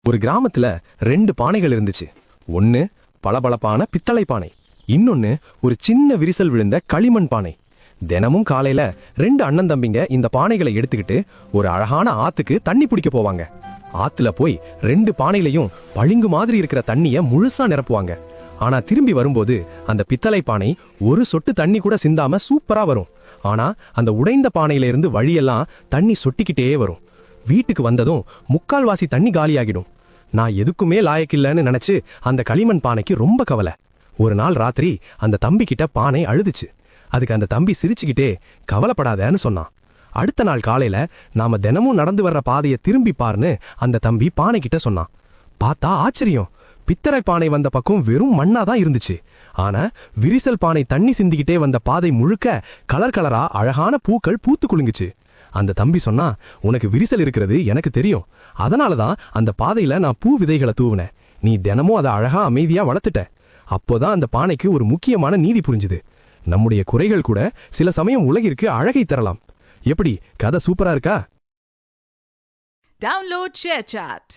ஒரு கிராமத்துல 2 பானைகள் இருந்துச்சு. ஒன்னு பளபளப்பான பித்தளை பானை, இன்னொன்னு ஒரு சின்ன விரிசல் விழுந்த களிமண் பானை. தினமும் காலையில 2 அண்ணன் தம்பிங்க இந்த பானைகளை எடுத்துக்கிட்டு ஒரு அழகான ஆத்துக்கு தண்ணி பிடிக்க போவாங்க. ஆத்துல போய் 2 பானையிலையும் பளிங்கு மாதிரி இருக்கிற தண்ணிய முழுசா நிரப்புவாங்க. ஆனா திரும்பி வரும்போது அந்த பித்தளை பானை ஒரு சொட்டு தண்ணி கூட சிந்தாம சூப்பரா வரும். ஆனா அந்த உடைந்த பானையில இருந்து வழியெல்லாம் தண்ணி சொட்டிக்கிட்டே வரும். வீட்டுக்கு வந்ததும் முக்கால்வாசி தண்ணி காலியாகிடும். நான் எதுக்குமே லாயக்கில்லன்னு நினைச்சு அந்த களிமண் பானைக்கு ரொம்ப கவலை. ஒரு நாள் ராத்திரி அந்த தம்பி கிட்ட பானை அழுதுச்சு. அதுக்கு அந்த தம்பி சிரிச்சுக்கிட்டே கவலைப்படாதேன்னு சொன்னான். அடுத்த நாள் காலையில நாம தினமும் நடந்து வர்ற பாதையை திரும்பி பாருன்னு அந்த தம்பி பானை கிட்ட சொன்னான். பார்த்தா ஆச்சரியம், பித்தளை பானை வந்த பக்கம் வெறும் மண்ணாதான் இருந்துச்சு. ஆனா விரிசல் பானை தண்ணி சிந்திக்கிட்டே வந்த பாதை முழுக்க கலர் கலரா அழகான பூக்கள் பூத்து குலுங்குச்சு. அந்த தம்பி சொன்னா, உனக்கு விரிசல் இருக்கிறது எனக்கு தெரியும், அதனாலதான் அந்த பாதையில நான் பூ விதைகளை தூவினேன். நீ தினமும் அதை அழகா அமைதியா வளர்த்துட்ட. அப்போதான் அந்த பானைக்கு ஒரு முக்கியமான நீதி புரிஞ்சுது. நம்முடைய குறைகள் கூட சில சமயம் உலகிற்கு அழகை தரலாம். எப்படி, கதை சூப்பரா இருக்கா? Download ShareChat.